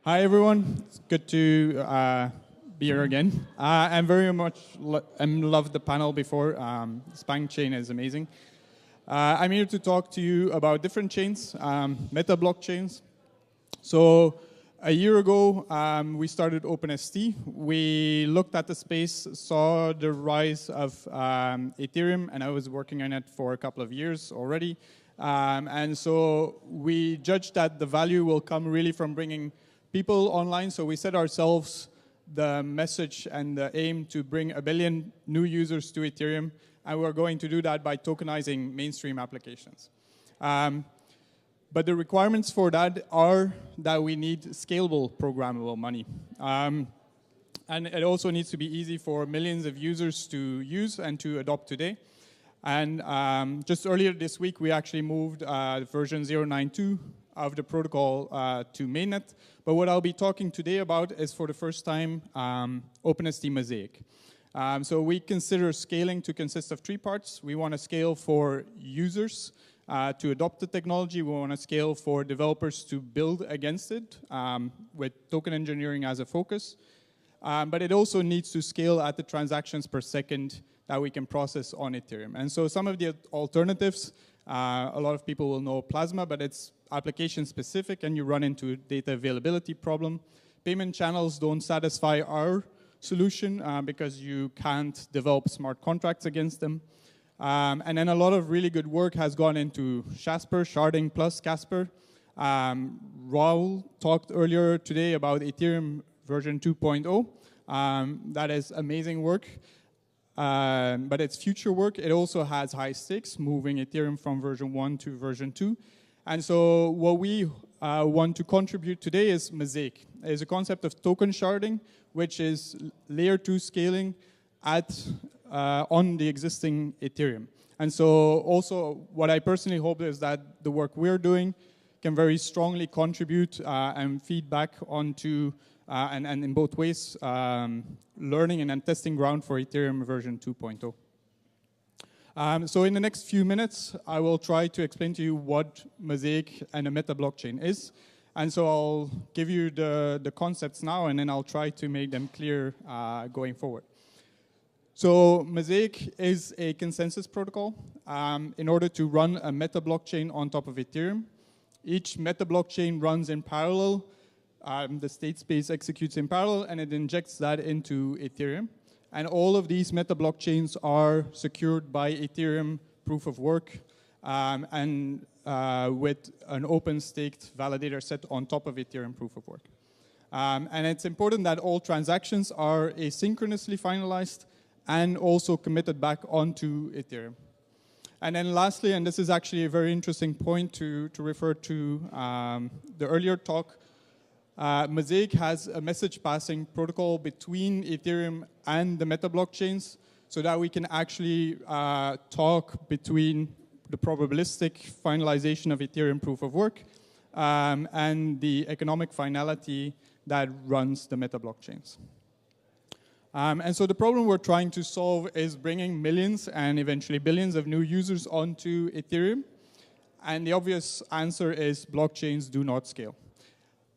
Hi, everyone. It's good to be here again. I'm very much loved the panel before. Spank chain is amazing. I'm here to talk to you about different chains, meta blockchains. So a year ago, we started OpenST. We looked at the space, saw the rise of Ethereum, and I was working on it for a couple of years already. And so we judged that the value will come really from bringing people online. So we set ourselves the message and the aim to bring 1 billion new users to Ethereum. And we're going to do that by tokenizing mainstream applications. But the requirements for that are that we need scalable programmable money. And it also needs to be easy for millions of users to use and to adopt today. And just earlier this week, we actually moved version 0.92 of the protocol to mainnet. But what I'll be talking today about is, for the first time, OpenST Mosaic. So we consider scaling to consist of 3 parts. We want to scale for users to adopt the technology. We want to scale for developers to build against it with token engineering as a focus. But it also needs to scale at the transactions per second that we can process on Ethereum. And so some of the alternatives, a lot of people will know Plasma, but it's application specific and you run into a data availability problem. Payment channels don't satisfy our solution because you can't develop smart contracts against them. And then a lot of really good work has gone into Jasper, sharding plus Casper. Raul talked earlier today about Ethereum version 2.0. That is amazing work. But it's future work. It also has high stakes, moving Ethereum from version 1 to version 2. And so what we want to contribute today is Mosaic. It's a concept of token sharding, which is layer 2 scaling on the existing Ethereum. And so also what I personally hope is that the work we're doing can very strongly contribute and feedback onto and in both ways, learning and then testing ground for Ethereum version 2.0. So in the next few minutes, I will try to explain to you what Mosaic and a meta blockchain is. And so I'll give you the concepts now, and then I'll try to make them clear going forward. So Mosaic is a consensus protocol in order to run a meta blockchain on top of Ethereum. Each meta blockchain runs in parallel. The state space executes in parallel, and it injects that into Ethereum. And all of these meta blockchains are secured by Ethereum proof of work and with an open staked validator set on top of Ethereum proof of work. And it's important that all transactions are asynchronously finalized and also committed back onto Ethereum. And then lastly, and this is actually a very interesting point to refer to the earlier talk, Mosaic has a message passing protocol between Ethereum and the meta blockchains so that we can actually talk between the probabilistic finalization of Ethereum proof of work and the economic finality that runs the meta blockchains. And so the problem we're trying to solve is bringing millions and eventually billions of new users onto Ethereum. And the obvious answer is blockchains do not scale.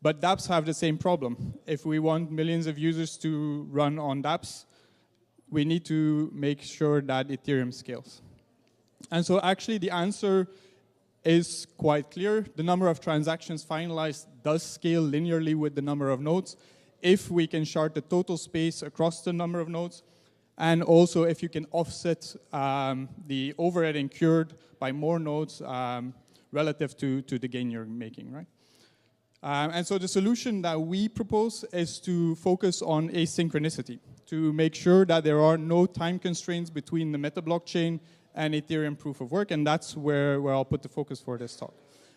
But DApps have the same problem. If we want millions of users to run on DApps, we need to make sure that Ethereum scales. And so actually the answer is quite clear. The number of transactions finalized does scale linearly with the number of nodes if we can shard the total space across the number of nodes, and also if you can offset the overhead incurred by more nodes relative to the gain you're making, right? And so the solution that we propose is to focus on asynchronicity, to make sure that there are no time constraints between the meta blockchain and Ethereum proof of work, and that's where I'll put the focus for this talk.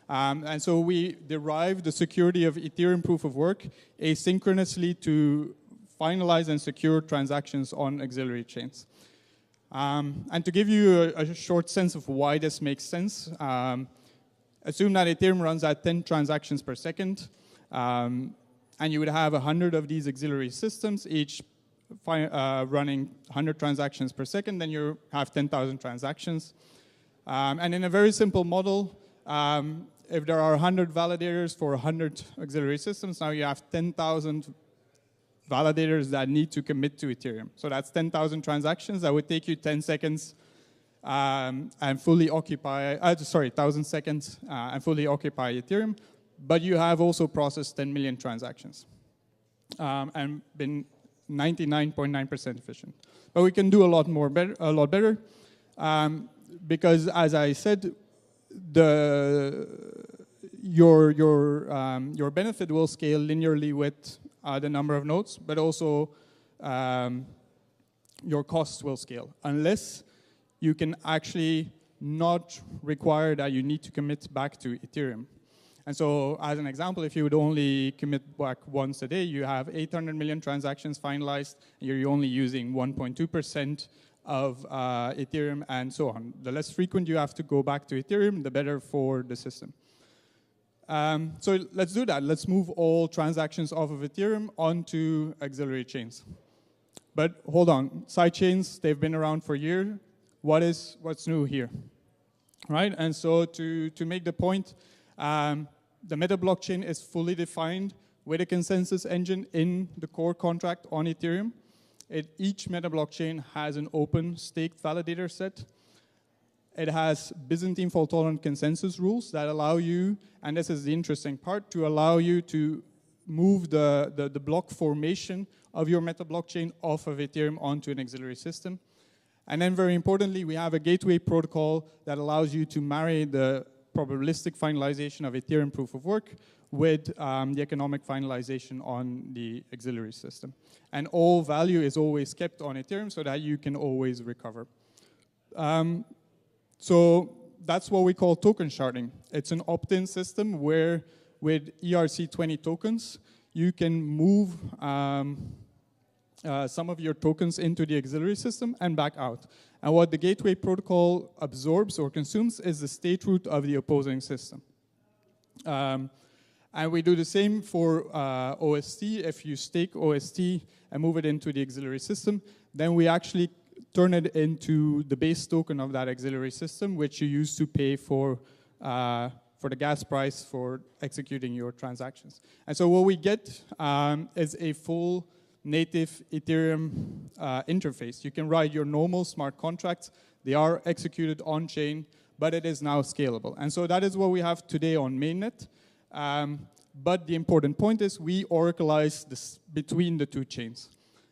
And so we derive the security of Ethereum proof of work asynchronously to finalize and secure transactions on auxiliary chains. And to give you a short sense of why this makes sense, assume that Ethereum runs at 10 transactions per second, and you would have 100 of these auxiliary systems, each running 100 transactions per second, then you have 10,000 transactions. And in a very simple model, if there are 100 validators for 100 auxiliary systems, now you have 10,000 validators that need to commit to Ethereum. So that's 10,000 transactions that would take you 10 seconds and fully occupy, 1,000 seconds and fully occupy Ethereum. But you have also processed 10 million transactions and been 99.9% efficient. But we can do a lot better, because as I said, your benefit will scale linearly with the number of nodes, but also your costs will scale, unless you can actually not require that you need to commit back to Ethereum. And so, as an example, if you would only commit back once a day, you have 800 million transactions finalized, and you're only using 1.2% of Ethereum, and so on. The less frequent you have to go back to Ethereum, the better for the system. So let's do that. Let's move all transactions off of Ethereum onto auxiliary chains. But hold on, sidechains, they've been around for years. What's new here? Right, and so to make the point, the meta blockchain is fully defined with a consensus engine in the core contract on Ethereum. Each meta blockchain has an open staked validator set. It has Byzantine fault-tolerant consensus rules that allow you, and this is the interesting part, to allow you to move the block formation of your meta blockchain off of Ethereum onto an auxiliary system. And then very importantly, we have a gateway protocol that allows you to marry the probabilistic finalization of Ethereum proof of work with the economic finalization on the auxiliary system. And all value is always kept on Ethereum so that you can always recover. So that's what we call token sharding. It's an opt-in system where with ERC20 tokens, you can move some of your tokens into the auxiliary system and back out. And what the gateway protocol absorbs or consumes is the state root of the opposing system. And we do the same for OST. If you stake OST and move it into the auxiliary system, then we actually turn it into the base token of that auxiliary system, which you use to pay for the gas price for executing your transactions. And so what we get is a full native Ethereum interface. You can write your normal smart contracts. They are executed on-chain, but it is now scalable. And so that is what we have today on mainnet. But the important point is we oracleize this between the two chains.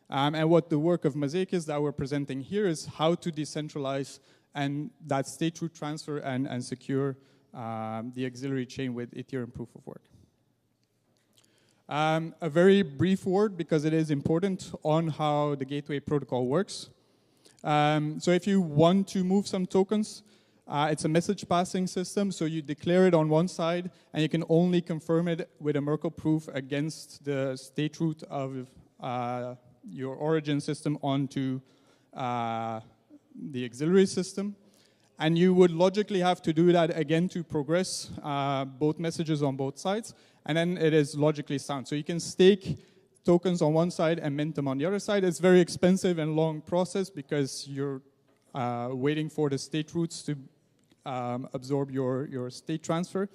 And what the work of Mosaic is that we're presenting here is how to decentralize and that state root transfer and secure the auxiliary chain with Ethereum proof of work. A very brief word, because it is important, on how the gateway protocol works. So if you want to move some tokens, it's a message passing system, so you declare it on one side, and you can only confirm it with a Merkle proof against the state root of your origin system onto the auxiliary system. And you would logically have to do that again to progress both messages on both sides, and then it is logically sound. So you can stake tokens on one side and mint them on the other side. It's very expensive and long process because you're waiting for the state roots to absorb your state transfer.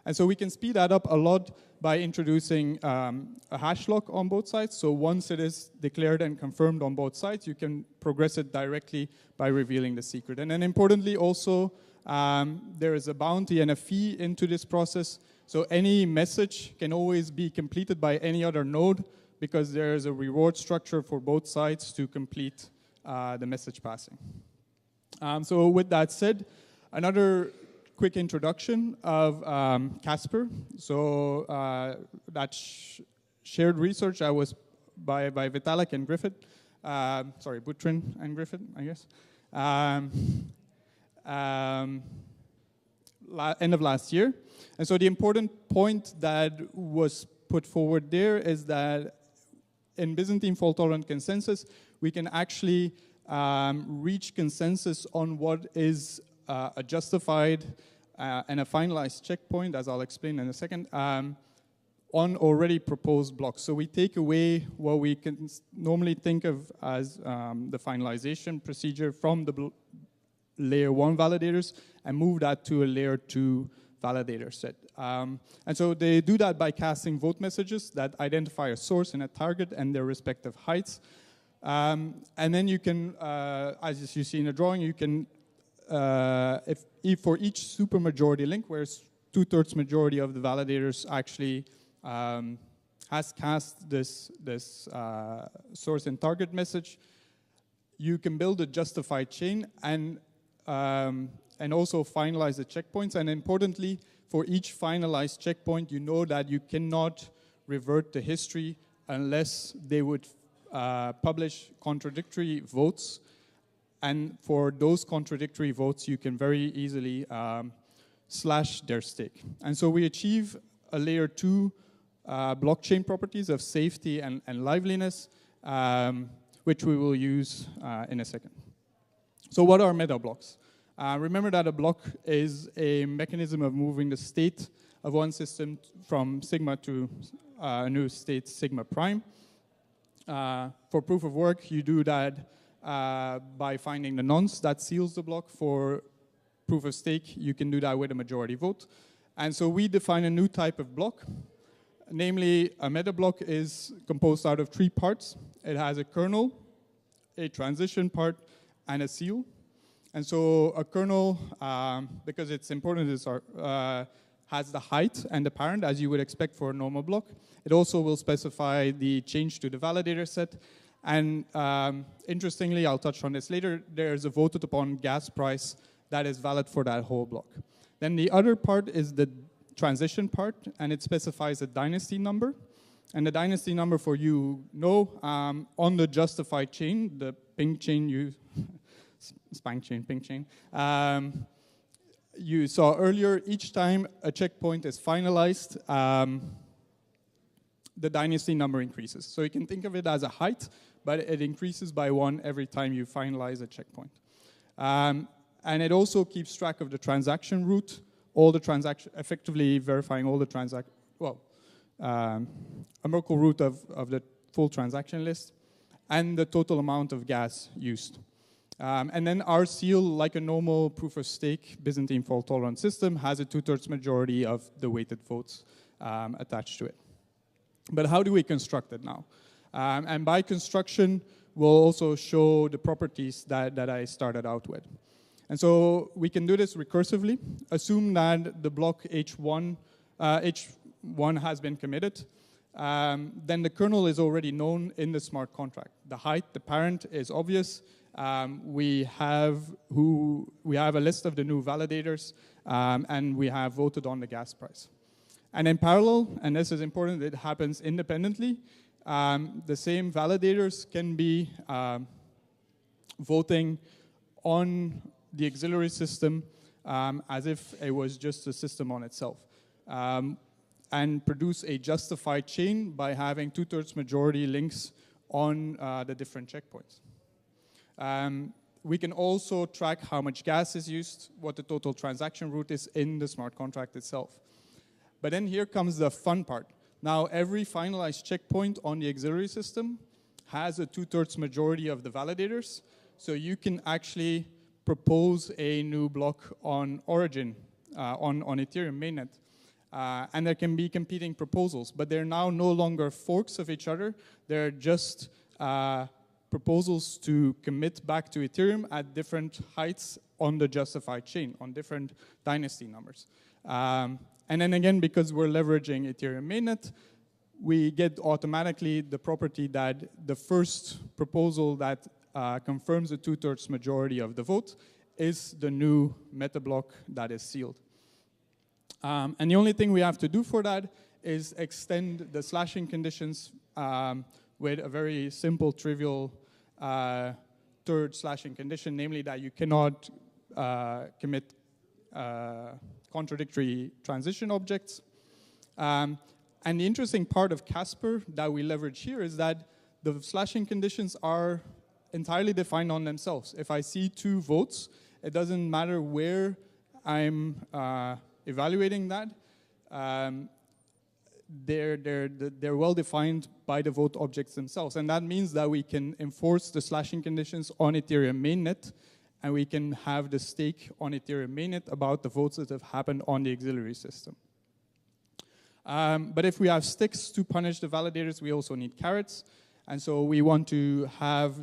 And so we can speed that up a lot by introducing a hash lock on both sides. So once it is declared and confirmed on both sides, you can progress it directly by revealing the secret. And then importantly also, there is a bounty and a fee into this process. So any message can always be completed by any other node because there is a reward structure for both sides to complete the message passing. So with that said, another quick introduction of Casper. So that shared research that was by Vitalik and Griffith. Sorry, Butrin and Griffith, I guess. End of last year. And so the important point that was put forward there is that in Byzantine fault-tolerant consensus, we can actually reach consensus on what is a justified and a finalized checkpoint, as I'll explain in a second, on already proposed blocks. So we take away what we can normally think of as the finalization procedure from the layer 1 validators and move that to a layer 2 validator set. And so they do that by casting vote messages that identify a source and a target and their respective heights. And then you can, as you see in the drawing, you can, if for each supermajority link, where 2/3 majority of the validators actually has cast this source and target message, you can build a justified chain and also finalize the checkpoints. And importantly, for each finalized checkpoint, you know that you cannot revert the history unless they would publish contradictory votes. And for those contradictory votes, you can very easily slash their stake. And so we achieve a layer 2 blockchain properties of safety and liveliness, which we will use in a second. So what are meta blocks? Remember that a block is a mechanism of moving the state of one system from sigma to a new state, sigma prime. For proof of work, you do that by finding the nonce that seals the block. For proof of stake, you can do that with a majority vote. And so we define a new type of block. Namely, a meta block is composed out of 3 parts. It has a kernel, a transition part, and a seal. And so a kernel, because it's important, has the height and the parent, as you would expect for a normal block. It also will specify the change to the validator set. And interestingly, I'll touch on this later, there's a voted upon gas price that is valid for that whole block. Then the other part is the transition part, and it specifies a dynasty number. And the dynasty number, for you know, on the justified chain, the ping chain, spank chain, ping chain, you saw earlier, each time a checkpoint is finalized, the dynasty number increases. So you can think of it as a height, but it increases by 1 every time you finalize a checkpoint. And it also keeps track of the transaction route, all the transaction, effectively verifying all the transaction, a Merkle root of the full transaction list, and the total amount of gas used. And then our seal, like a normal proof of stake Byzantine fault tolerant system, has a 2/3 majority of the weighted votes attached to it. But how do we construct it now? And by construction, we'll also show the properties that I started out with. And so we can do this recursively. Assume that the block H1 has been committed. Then the kernel is already known in the smart contract. The height, the parent, is obvious. We have a list of the new validators, and we have voted on the gas price. And in parallel, and this is important, it happens independently, the same validators can be voting on the auxiliary system as if it was just a system on itself, and produce a justified chain by having 2/3 majority links on the different checkpoints. We can also track how much gas is used, what the total transaction route is in the smart contract itself. But then here comes the fun part. Now, every finalized checkpoint on the auxiliary system has a 2/3 majority of the validators, so you can actually propose a new block on Origin, on Ethereum mainnet. And there can be competing proposals, but they're now no longer forks of each other. They're just proposals to commit back to Ethereum at different heights on the justified chain, on different dynasty numbers. And then again, because we're leveraging Ethereum mainnet, we get automatically the property that the first proposal that confirms a 2/3 majority of the vote is the new meta block that is sealed. And the only thing we have to do for that is extend the slashing conditions with a very simple, trivial third slashing condition, namely that you cannot commit contradictory transition objects. And the interesting part of Casper that we leverage here is that the slashing conditions are entirely defined on themselves. If I see 2 votes, it doesn't matter where I'm evaluating that. They're well defined by the vote objects themselves. And that means that we can enforce the slashing conditions on Ethereum mainnet and we can have the stake on Ethereum mainnet about the votes that have happened on the auxiliary system. But if we have sticks to punish the validators, we also need carrots. And so we want to have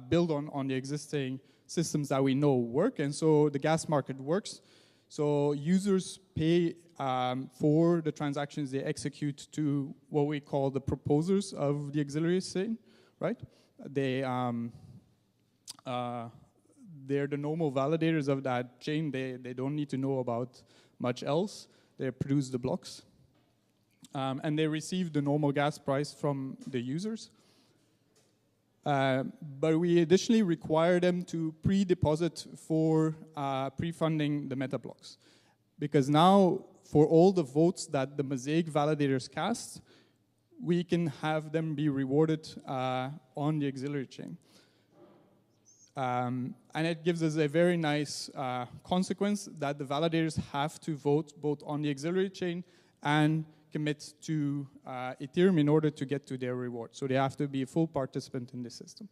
build on the existing systems that we know work. And so the gas market works. So users pay for the transactions they execute to what we call the proposers of the auxiliary chain, right? They're the normal validators of that chain. They don't need to know about much else. They produce the blocks. And they receive the normal gas price from the users. But we additionally require them to pre-deposit for pre-funding the meta blocks. Because now, for all the votes that the Mosaic validators cast, we can have them be rewarded on the auxiliary chain. And it gives us a very nice consequence that the validators have to vote both on the auxiliary chain and commit to Ethereum in order to get to their reward. So they have to be a full participant in the system.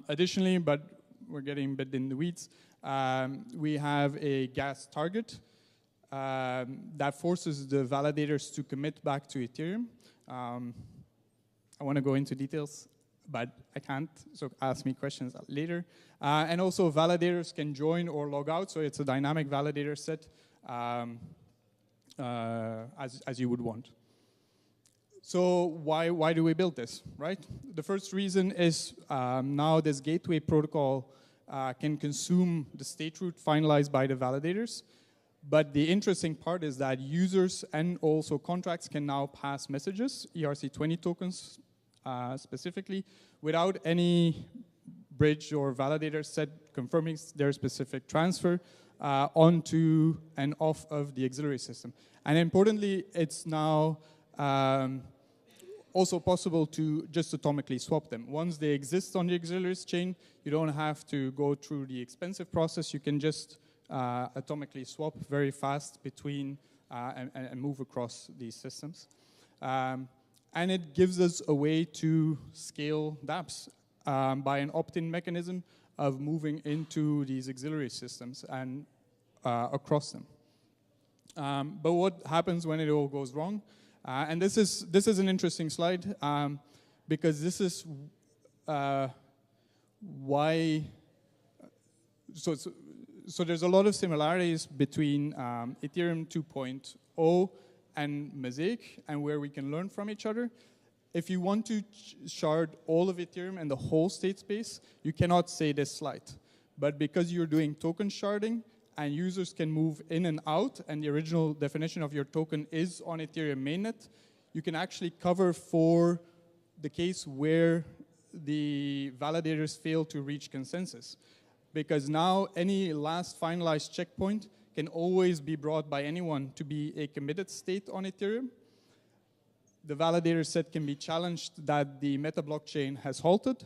Additionally, but we're getting a bit in the weeds, we have a gas target that forces the validators to commit back to Ethereum. I want to go into details, but I can't, so ask me questions later. And also validators can join or log out, so it's a dynamic validator set. As you would want. So why do we build this, right? The first reason is now this gateway protocol can consume the state root finalized by the validators. But the interesting part is that users and also contracts can now pass messages, ERC20 tokens specifically, without any bridge or validator set confirming their specific transfer onto and off of the auxiliary system. And importantly, it's now also possible to just atomically swap them. Once they exist on the auxiliary chain, you don't have to go through the expensive process. You can just atomically swap very fast between and move across these systems. And it gives us a way to scale DApps by an opt-in mechanism of moving into these auxiliary systems and across them. But what happens when it all goes wrong? And this is an interesting slide because this is why. So there's a lot of similarities between Ethereum 2.0 and Mosaic, and where we can learn from each other. If you want to shard all of Ethereum and the whole state space, you cannot say this slide. But because you're doing token sharding, and users can move in and out, and the original definition of your token is on Ethereum mainnet, you can actually cover for the case where the validators fail to reach consensus. Because now any last finalized checkpoint can always be brought by anyone to be a committed state on Ethereum. The validator set can be challenged that the meta blockchain has halted,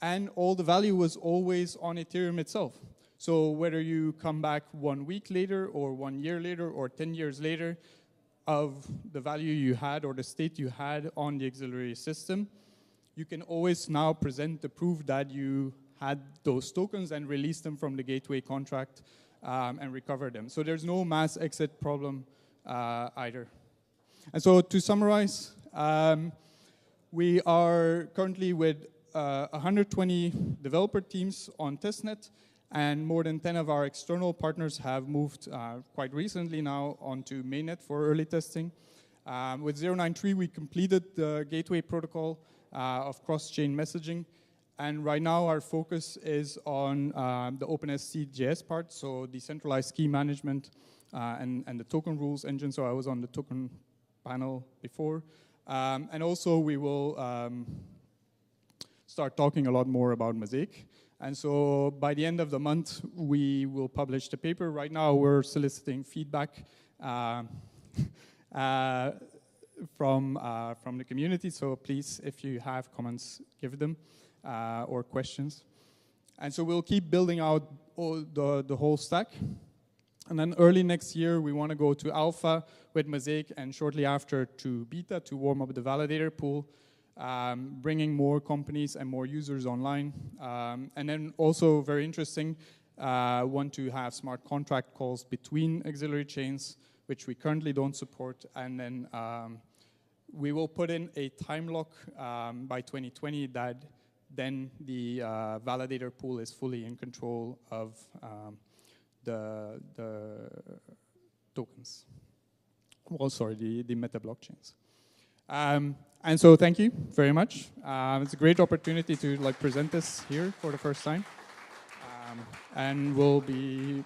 and all the value was always on Ethereum itself. So whether you come back 1 week later or 1 year later or 10 years later of the value you had or the state you had on the auxiliary system, you can always now present the proof that you had those tokens and release them from the gateway contract and recover them. So there's no mass exit problem either. And so to summarize, we are currently with 120 developer teams on testnet, and more than 10 of our external partners have moved quite recently now onto mainnet for early testing. With 093, we completed the gateway protocol of cross-chain messaging. And right now, our focus is on the OpenSC.js part, so decentralized key management and the token rules engine. So I was on the token panel before. And also, we will start talking a lot more about Mosaic. And so by the end of the month, we will publish the paper. Right now, we're soliciting feedback from the community. So please, if you have comments, give them or questions. And so we'll keep building out the whole stack. And then early next year, we want to go to alpha with Mosaic, and shortly after to beta to warm up the validator pool. bringing more companies and more users online. And then also very interesting, want to have smart contract calls between auxiliary chains, which we currently don't support. And then we will put in a time lock by 2020 that then the validator pool is fully in control of the tokens. Well, sorry, the meta blockchains. And so thank you very much. It's a great opportunity to present this here for the first time. And we'll be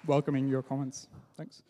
welcoming your comments. Thanks.